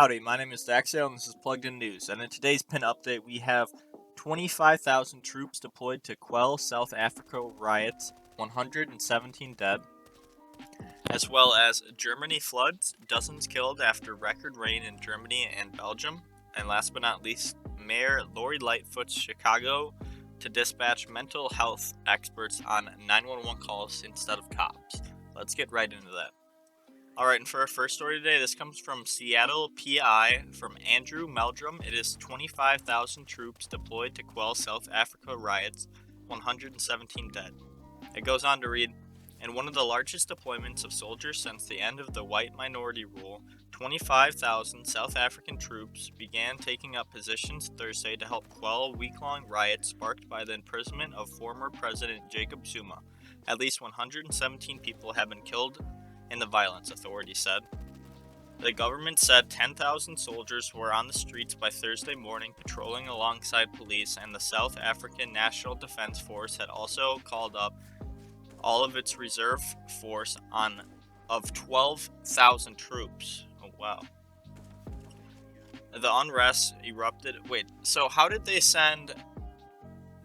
Howdy, my name is Daxel and this is Plugged In News, and in today's pin update we have 25,000 troops deployed to quell South Africa riots, 117 dead, as well as Germany floods, dozens killed after record rain in Germany and Belgium, and last but not least, Mayor Lori Lightfoot's Chicago to dispatch mental health experts on 911 calls instead of cops. Let's get right into that. Alright, and for our first story today, this comes from Seattle PI from Andrew Meldrum. It is 25,000 troops deployed to quell South Africa riots, 117 dead. It goes on to read, in one of the largest deployments of soldiers since the end of the white minority rule, 25,000 South African troops began taking up positions Thursday to help quell week-long riots sparked by the imprisonment of former President Jacob Zuma. At least 117 people have been killed in the violence, authorities said. The government said 10,000 soldiers were on the streets by Thursday morning patrolling alongside police, and the South African National Defense Force had also called up all of its reserve force of 12,000 troops. Oh wow. The unrest erupted. Wait, so how did they send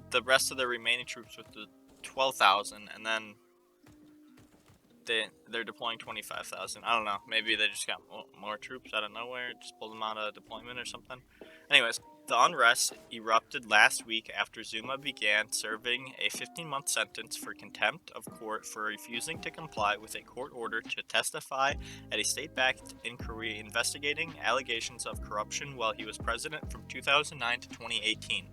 the rest of the remaining troops with the 12,000 and then they're deploying 25,000. I don't know. Maybe they just got more troops out of nowhere, just pulled them out of deployment or something. Anyways, the unrest erupted last week after Zuma began serving a 15-month sentence for contempt of court for refusing to comply with a court order to testify at a state-backed inquiry investigating allegations of corruption while he was president from 2009 to 2018.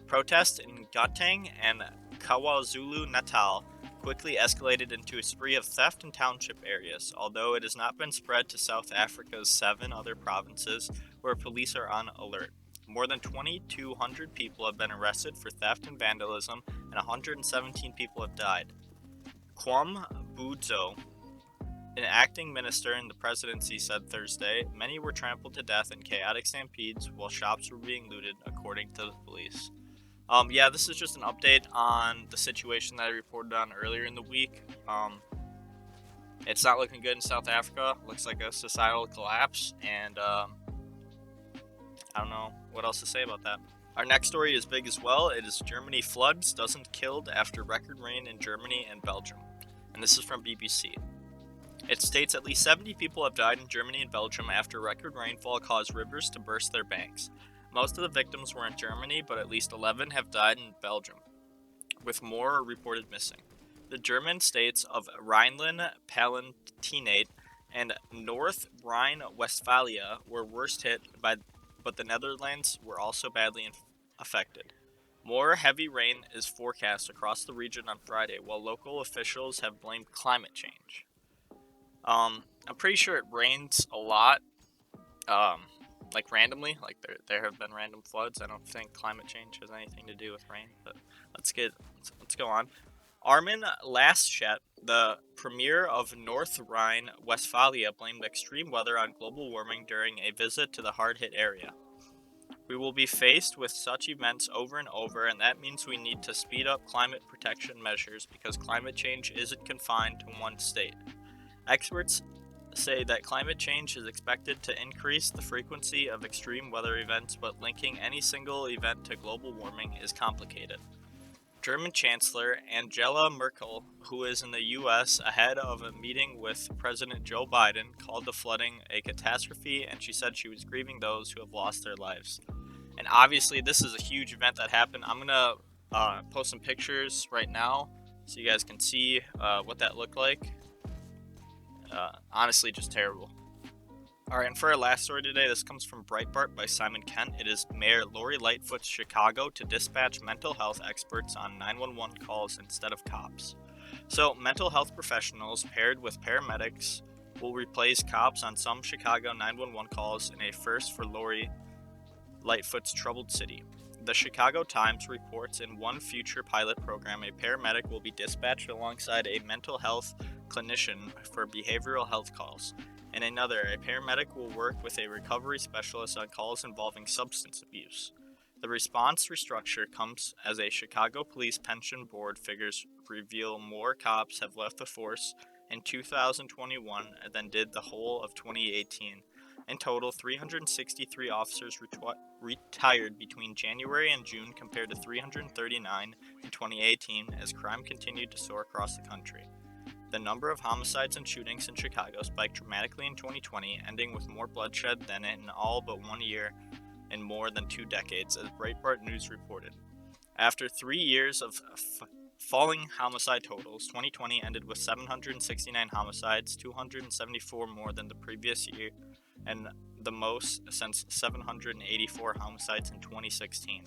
Protests in Gauteng and KwaZulu-Natal quickly escalated into a spree of theft in township areas, although it has not been spread to South Africa's 7 other provinces where police are on alert. More than 2,200 people have been arrested for theft and vandalism, and 117 people have died. Kwam Budzo, an acting minister in the presidency, said Thursday many were trampled to death in chaotic stampedes while shops were being looted, according to the police. This is just an update on the situation that I reported on earlier in the week. It's not looking good in South Africa. Looks like a societal collapse, and I don't know what else to say about that. Our next story is big as well. It is Germany floods, dozens killed after record rain in Germany and Belgium. And this is from BBC. It states at least 70 people have died in Germany and Belgium after record rainfall caused rivers to burst their banks. Most of the victims were in Germany, but at least 11 have died in Belgium, with more reported missing. The German states of Rhineland-Palatinate and North Rhine-Westphalia were worst hit, but the Netherlands were also badly affected. More heavy rain is forecast across the region on Friday, while local officials have blamed climate change. I'm pretty sure it rains a lot. Randomly, there have been random floods. I don't think climate change has anything to do with rain, but let's go on. Armin Laschet, the premier of North Rhine-Westphalia, blamed extreme weather on global warming during a visit to the hard-hit area. We will be faced with such events over and over, and that means we need to speed up climate protection measures because climate change isn't confined to one state. Experts say that climate change is expected to increase the frequency of extreme weather events, but linking any single event to global warming is complicated. German Chancellor Angela Merkel, who is in the U.S. ahead of a meeting with President Joe Biden, called the flooding a catastrophe, and she said she was grieving those who have lost their lives. And obviously, this is a huge event that happened. I'm going to post some pictures right now so you guys can see what that looked like. Honestly, just terrible. Alright, and for our last story today, this comes from Breitbart by Simon Kent. It is Mayor Lori Lightfoot's Chicago to dispatch mental health experts on 911 calls instead of cops. So, mental health professionals paired with paramedics will replace cops on some Chicago 911 calls in a first for Lori Lightfoot's troubled city. The Chicago Times reports in one future pilot program, a paramedic will be dispatched alongside a mental health clinician for behavioral health calls. In another, a paramedic will work with a recovery specialist on calls involving substance abuse. The response restructure comes as a Chicago Police Pension Board figures reveal more cops have left the force in 2021 than did the whole of 2018, In total, 363 officers retired between January and June compared to 339 in 2018 as crime continued to soar across the country. The number of homicides and shootings in Chicago spiked dramatically in 2020, ending with more bloodshed than in all but 1 year in more than 2 decades, as Breitbart News reported. After 3 years of falling homicide totals, 2020 ended with 769 homicides, 274 more than the previous year, and the most since 784 homicides in 2016.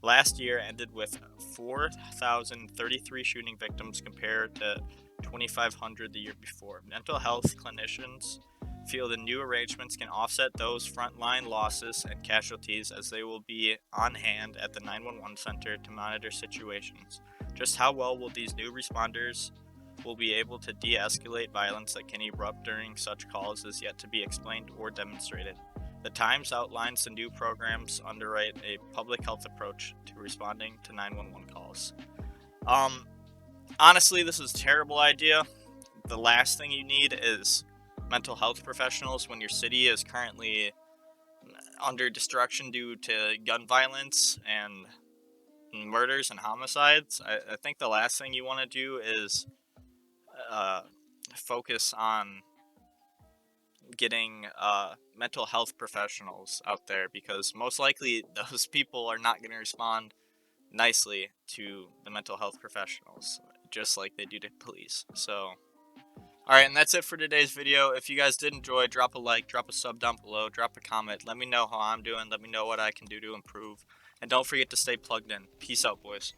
Last year ended with 4,033 shooting victims compared to 2,500 the year before. Mental health clinicians feel the new arrangements can offset those frontline losses and casualties as they will be on hand at the 911 center to monitor situations. Just how well will these new responders will be able to de-escalate violence that can erupt during such calls is yet to be explained or demonstrated. The Times outlines the new programs underwrite a public health approach to responding to 911 calls. Honestly, this is a terrible idea. The last thing you need is mental health professionals when your city is currently under destruction due to gun violence and murders and homicides. I think the last thing you want to do is focus on getting mental health professionals out there, because most likely those people are not going to respond nicely to the mental health professionals, just like they do to police. So, alright, and that's it for today's video. If you guys did enjoy, drop a like, drop a sub down below, drop a comment, let me know how I'm doing, let me know what I can do to improve, and don't forget to stay plugged in. Peace out, boys.